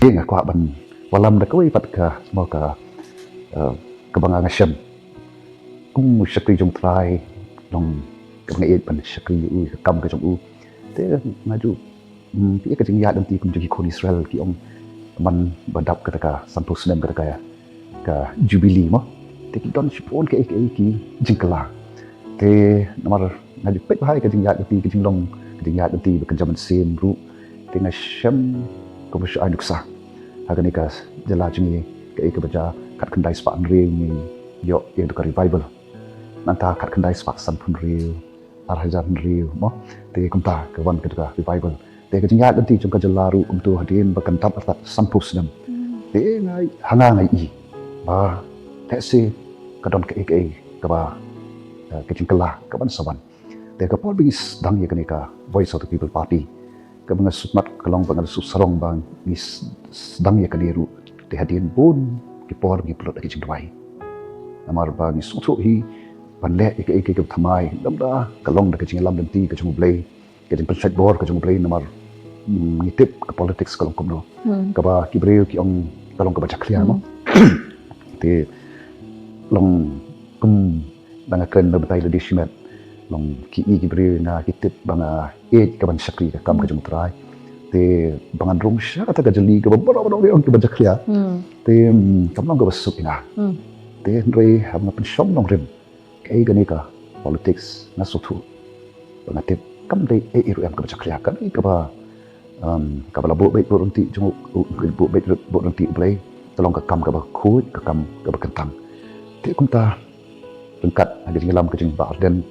Yang aku ban walam dah kau ipat ka semua ka kebangan asyam. Kung syakri jong try long kebangan eight ban syakri kam ka jong te ngaju dia ka jing ya dan ti kum jong ikon Israel ki ong man badap kata ka santo senem kata ka ya ka jubilee mo te ki don sipon ke ki jingkala te namar ngaju pek bahai ka jing ya dan ti ka jing long ka jing ya dan ti ka jaman sem ru te ngasham ko ba shay nuksa hagan ikas jala jingi ke baca kat kendai spak real ni yo yang tu revival nanta kat kendai spak san pun real arhajan real mo te kumta ke wan ke revival te ke jingat nanti jong ka jalaru tu hadin bakan tap atat sampus nam te ngai hanga ngai i ba te se kadon ke ba ke jingkala ka ban sawan te ka pol bingis dang ye ka voice of the people party ka mga sutmat kalong bangal susarong bang is sedang ya kadiru di hadin pun ki por ki plot ki jingwai amar bang sutu hi panle ik thamai lamda kalong da ki jinglam dan ti ka jung play ki jing pensat bor ka jung play namar ngitip ka politics kalong kumno ka ba ki breu ki ong kalong ka baca clear mo ti long kum danga kren da batai di shimet long ki breu na kitip banga ka ban syakri ka kam ka jung try te bangan rong sya kata gajali ka boro yang ka baca clear te kamlang ka basuk ina te ndrei ham na pensyom nong rim kai gani ka politics na sutu bangatip kam dei iru am ka baca clear kan ka ba la bo baik bo ronti jung bo baik bo ronti play tolong ka kam ka ba khut ka kam ka ba kentang te kumta lengkat ada dalam ka jing ba Ardent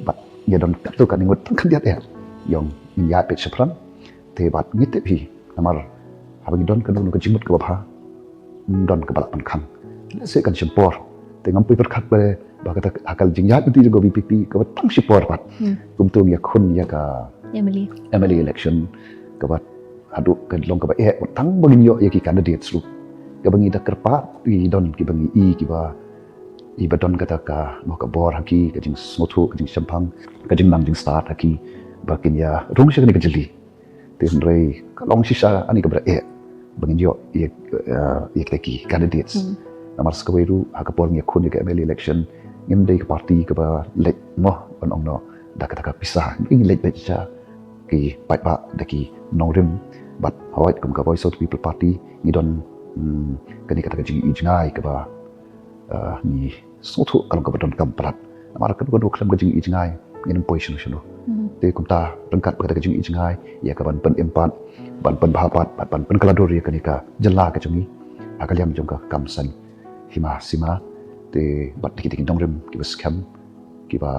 bat ya don tu kan ingut kan dia ya yang ya pet sepran te bat ngite pi namar habang don kan ka jimut ka ba don ka balak pan se kan sempor te ngampi berkat ba kata akal jingjat nanti juga BPP ka tang sempor bat kumtung ya kun ya ka Emily election ka bat adu ka long ka ba tang bangin yo ya ki candidates lu ka bangi da kerpat i don ki bangi ki ba ibadon kata ka mo ka bor haki ka jing smotu ka jing champang ka jing nang jing start haki bakin ya rung sya ka jeli tin rei ka long sisa ani ka bra bangin yo ye ki candidates namar skawairu ha ka por nge khun ka ML election ngim dei ka party ka ba lek mo on ong no da ka pisah ngi lek be cha ki pai ba da ki nongrim but hawait kum ka voice of the people party ni don kani kata ka jing ijngai ka ba ni sotu kalau ka badon kam prat amar ka do klam ka jing ijngai ngin position sino te kumta rengkat ka jing ijngai ya ka ban pen empat ban pen bahapat ban pen kalador ya kani ka jella ka jungi akaliam jong ka kamsan hima sima te bat dikit dongrim ki bas kam ki ba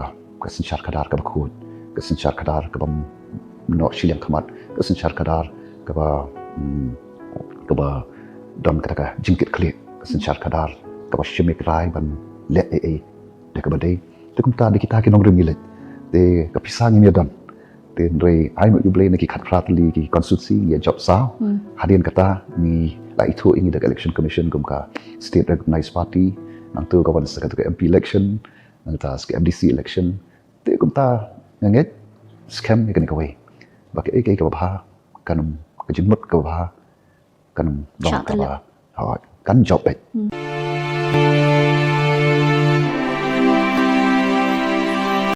ka sinchar kadar ka bakut ka sinchar kadar ka bam no shiliam khamat ka sinchar kadar ka ba don ka jingkit klit ka sinchar kadar ka shimik rai ban le de ka badai te kumta de kita ki nongrim gilet te ka pisang ni don te ndrei ai no yublei na ki khat pratli ki constituency ya job sa hadian kata ni la itu ingi de election commission kum ka state recognized party nang tu ka wan sa ka MP election nang ta ska MDC election te kumta nganget scam ni kan ka wei ba ke ka ba kanum ka jimut ka ba kanum dong ka ba ha kan job